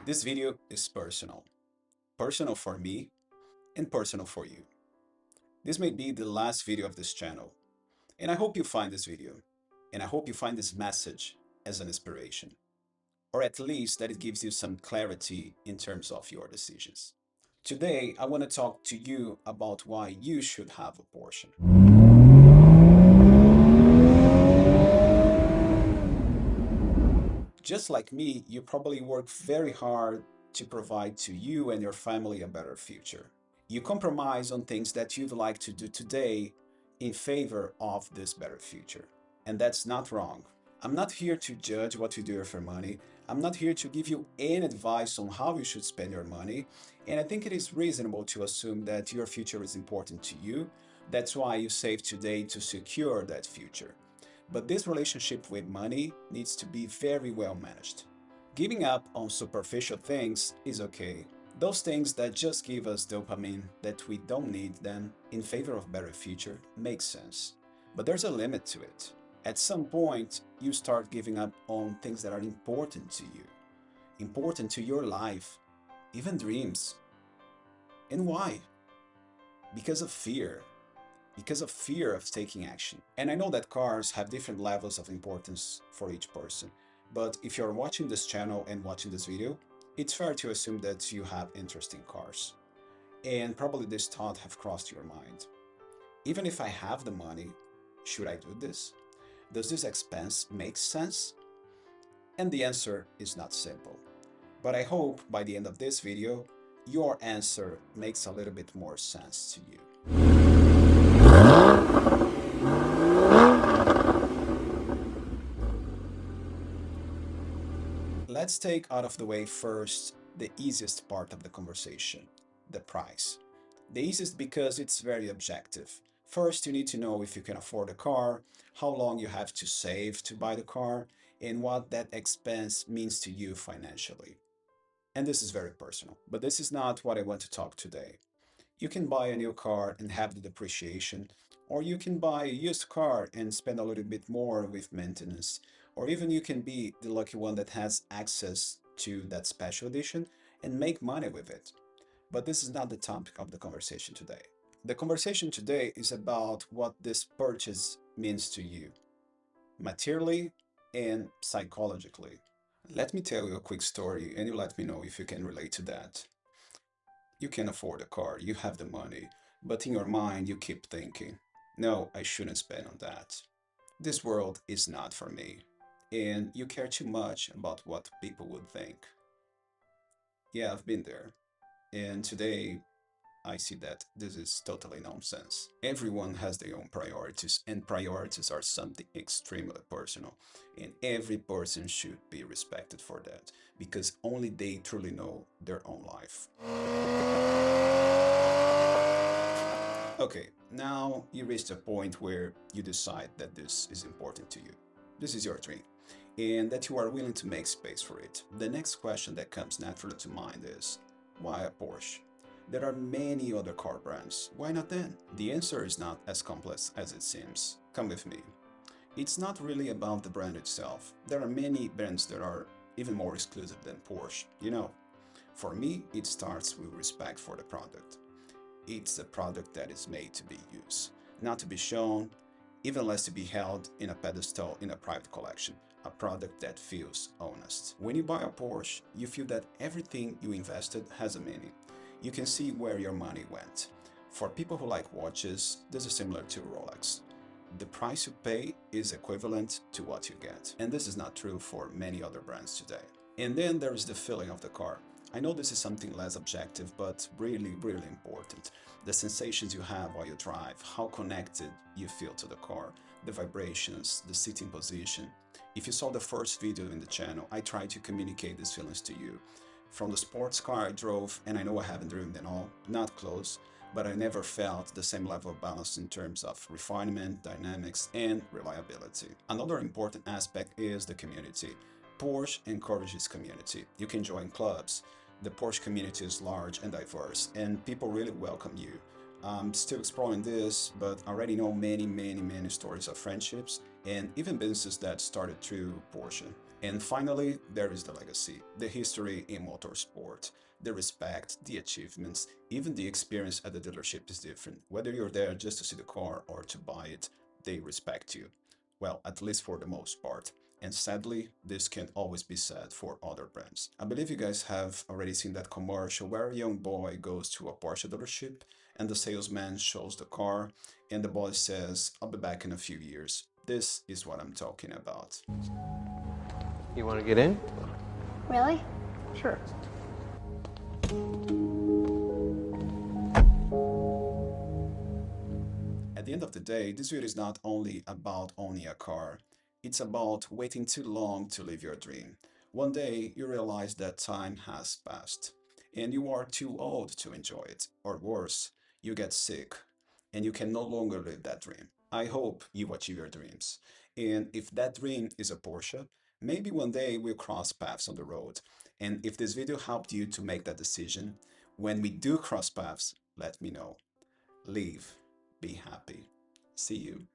This video is personal. Personal for me and personal for you. This may be the last video of this channel, and I hope you find this video, and I hope you find this message as an inspiration, or at least that it gives you some clarity in terms of your decisions. Today, I want to talk to you about why you should have a Porsche. Just like me, you probably work very hard to provide to you and your family a better future. You compromise on things that you'd like to do today in favor of this better future. And that's not wrong. I'm not here to judge what you do with your money. I'm not here to give you any advice on how you should spend your money. And I think it is reasonable to assume that your future is important to you. That's why you save today to secure that future. But this relationship with money needs to be very well managed. Giving up on superficial things is okay. Those things that just give us dopamine that we don't need then in favor of better future makes sense. But there's a limit to it. At some point, you start giving up on things that are important to you, important to your life, even dreams. And why? Because of fear. Because of fear of taking action. And I know that cars have different levels of importance for each person, but if you're watching this channel and watching this video, it's fair to assume that you have interest in cars. And probably this thought have crossed your mind. Even if I have the money, should I do this? Does this expense make sense? And the answer is not simple. But I hope by the end of this video, your answer makes a little bit more sense to you. Let's take out of the way first the easiest part of the conversation, the price. The easiest because it's very objective. First, you need to know if you can afford a car, how long you have to save to buy the car, and what that expense means to you financially. And this is very personal, but this is not what I want to talk today. You can buy a new car and have the depreciation, or you can buy a used car and spend a little bit more with maintenance, or even you can be the lucky one that has access to that special edition and make money with it. But this is not the topic of the conversation today. The conversation today is about what this purchase means to you, materially and psychologically. Let me tell you a quick story and you let me know if you can relate to that. You can afford a car, you have the money, but in your mind you keep thinking, no, I shouldn't spend on that. This world is not for me. And you care too much about what people would think. Yeah, I've been there. And today I see that this is totally nonsense. Everyone has their own priorities, and priorities are something extremely personal. And every person should be respected for that, because only they truly know their own life. Okay, now you reached a point where you decide that this is important to you. This is your dream, and that you are willing to make space for it. The next question that comes naturally to mind is, why a Porsche? There are many other car brands. Why not then? The answer is not as complex as it seems. Come with me. It's not really about the brand itself. There are many brands that are even more exclusive than Porsche, you know. For me, it starts with respect for the product. It's a product that is made to be used, not to be shown, even less to be held in a pedestal in a private collection. A product that feels honest. When you buy a Porsche, you feel that everything you invested has a meaning. You can see where your money went. For people who like watches, this is similar to Rolex. The price you pay is equivalent to what you get. And this is not true for many other brands today. And then there is the feeling of the car. I know this is something less objective, but really, really important. The sensations you have while you drive, how connected you feel to the car, the vibrations, the sitting position. If you saw the first video in the channel, I tried to communicate these feelings to you. From the sports car I drove, and I know I haven't driven them all, not close, but I never felt the same level of balance in terms of refinement, dynamics, and reliability. Another important aspect is the community. Porsche encourages community. You can join clubs. The Porsche community is large and diverse, and people really welcome you. I'm still exploring this, but I already know many stories of friendships and even businesses that started through Porsche. And finally, there is the legacy, the history in motorsport, the respect, the achievements, even the experience at the dealership is different. Whether you're there just to see the car or to buy it, they respect you. Well, at least for the most part. And sadly, this can always be said for other brands. I believe you guys have already seen that commercial where a young boy goes to a Porsche dealership and the salesman shows the car and the boy says, I'll be back in a few years. This is what I'm talking about. You want to get in? Really? Sure. At the end of the day, this video is not only about owning a car, it's about waiting too long to live your dream. One day, you realize that time has passed, and you are too old to enjoy it. Or worse, you get sick, and you can no longer live that dream. I hope you achieve your dreams. And if that dream is a Porsche, maybe one day we'll cross paths on the road. And if this video helped you to make that decision, when we do cross paths, let me know. Live, be happy. See you.